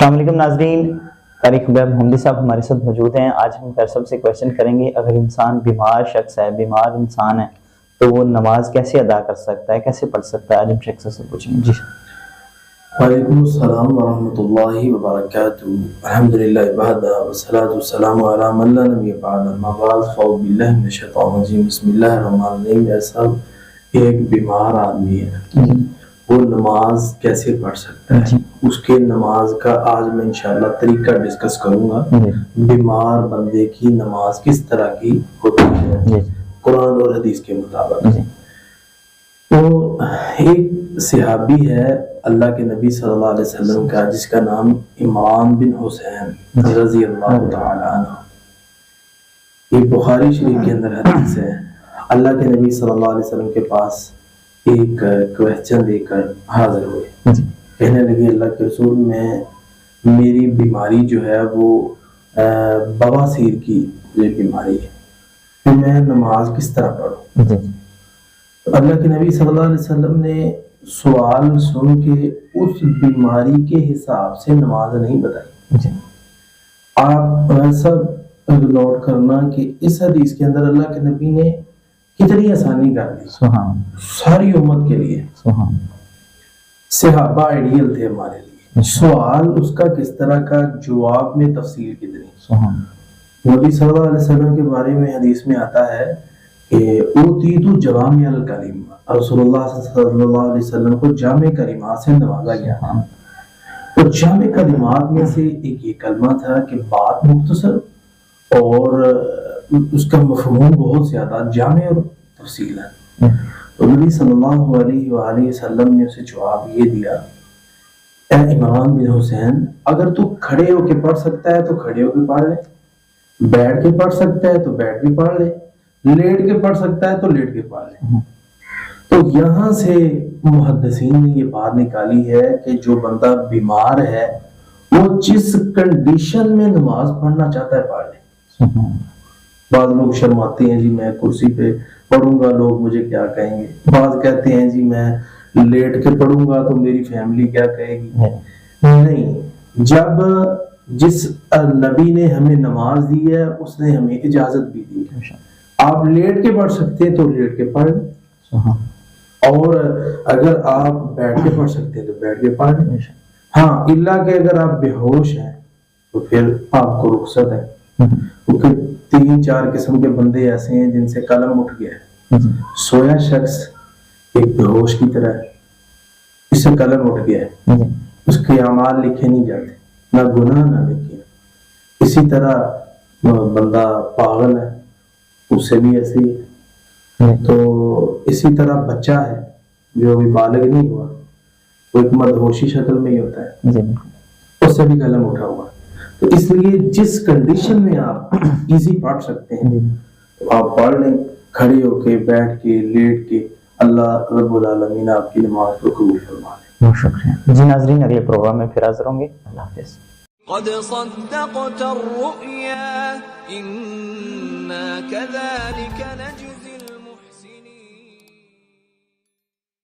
السلام علیکم ناظرین، قاری خبیب محمدی صاحب ہمارے ساتھ موجود ہیں۔ آج ہم فیصل سے کویشچن کریں گے، اگر انسان بیمار شخص ہے، بیمار انسان ہے تو وہ نماز کیسے ادا کر سکتا ہے، کیسے پڑھ سکتا ہے؟ آج ہم شخص سے پوچھیں گے۔ جی وعلیکم السلام ورحمۃ اللہ وبرکاتہ۔ الحمدللہ وحدہ والصلاۃ والسلام علی من لا نبی بعد، اما بعد فاعوذ باللہ من الشیطان الرجیم، بسم اللہ الرحمن الرحیم۔ ایسا ایک بیمار آدمی ہے، وہ نماز کیسے پڑھ سکتا ہے؟ اس کے نماز کا آج میں انشاءاللہ طریقہ ڈسکس کروں گا۔ بیمار بندے کی نماز کس طرح کی ہوتی ہے قرآن اور حدیث کے مطابق۔ تو ایک صحابی ہے اللہ کے نبی صلی اللہ علیہ وسلم کا، جس کا نام عمران بن حسین رضی اللہ تعالی عنہ۔ یہ بخاری شریف کے اندر حدیث ہے۔ اللہ کے نبی صلی اللہ علیہ وسلم کے پاس ایک کویسچن لے کر حاضر ہوئے، کہنے لگے اللہ کے رسول، میری بیماری جو ہے وہ بواسیر کی بیماری ہے، تو میں نماز کس طرح پڑھوں؟ اللہ کے نبی صلی اللہ علیہ وسلم نے سوال سن کے اس بیماری کے حساب سے نماز نہیں بتائی۔ آپ سب نوٹ کرنا کہ اس حدیث کے اندر اللہ کے نبی نے کتنی آسانی کر دی ساری امت کے لیے۔ صحابہ آئیڈیل تھے ہمارے لیے، سوال اس کا کس طرح کا، جواب میں تفصیل کتنی۔ نبی صلی اللہ علیہ وسلم کے بارے میں حدیث میں آتا ہے کہ اوتیت جوامع الکلم، رسول اللہ صلی اللہ علیہ وسلم کو جامع کلمات سے نوازا گیا۔ تو جامع کلمات میں سے ایک یہ کلمہ تھا کہ بات مختصر اور اس کا مفہوم بہت زیادہ جامع اور تفصیل ہے۔ تو نبی صلی اللہ علیہ وآلہ وسلم نے اسے جواب یہ دیا، اے عمران بن حسین، اگر تو کھڑے ہو کے پڑھ سکتا ہے تو کھڑے ہو کے پڑھ لے، بیٹھ کے پڑھ سکتا ہے تو بیٹھ کے پڑھ لے، لیٹ کے پڑھ سکتا ہے تو لیٹ کے پڑھ لے۔ تو یہاں سے محدثین نے یہ بات نکالی ہے کہ جو بندہ بیمار ہے وہ جس کنڈیشن میں نماز پڑھنا چاہتا ہے پڑھ لے۔ بعض لوگ شرماتے ہیں، جی میں کرسی پہ پڑھوں گا لوگ مجھے کیا کہیں گے۔ بعض کہتے ہیں جی میں لیٹ کے پڑھوں گا تو میری فیملی کیا کہے گی۔ نہیں، جب جس نبی نے ہمیں نماز دی ہے اس نے ہمیں اجازت بھی دی ہے۔ آپ لیٹ کے پڑھ سکتے ہیں تو لیٹ کے پڑھ لیں، اور اگر آپ بیٹھ کے پڑھ سکتے ہیں تو بیٹھ کے پڑھ لیں۔ ہاں، الا کہ اگر آپ بے ہوش ہیں تو پھر آپ کو رخصت ہے، کیونکہ 3-4 قسم کے بندے ایسے ہیں جن سے قلم اٹھ گیا ہے۔ سویا شخص ایک بے ہوش کی طرح ہے، اس سے قلم اٹھ گیا ہے، اس کے اعمال لکھے نہیں جاتے، نہ گناہ نہ لکھے۔ اسی طرح بندہ پاگل ہے، اس سے بھی ایسے ہی ہے۔ تو اسی طرح بچہ ہے جو ابھی بالغ نہیں ہوا، وہ ایک مدہوشی شکل میں ہی ہوتا ہے، اس سے بھی قلم اٹھا ہوا۔ تو اس لیے جس کنڈیشن میں آپ ایزی پڑھ سکتے ہیں تو آپ پڑھ لیں، کھڑے ہو کے، بیٹھ کے، لیٹ کے۔ اللہ رب العالمین آپ کی نماز کو قبول فرما لے۔ بہت شکریہ جی ناظرین، اگلے پروگرام میں پھر حاضر ہوں گے۔ اللہ حافظ۔ قد صدقت الرؤيا إنا كذلك نجزي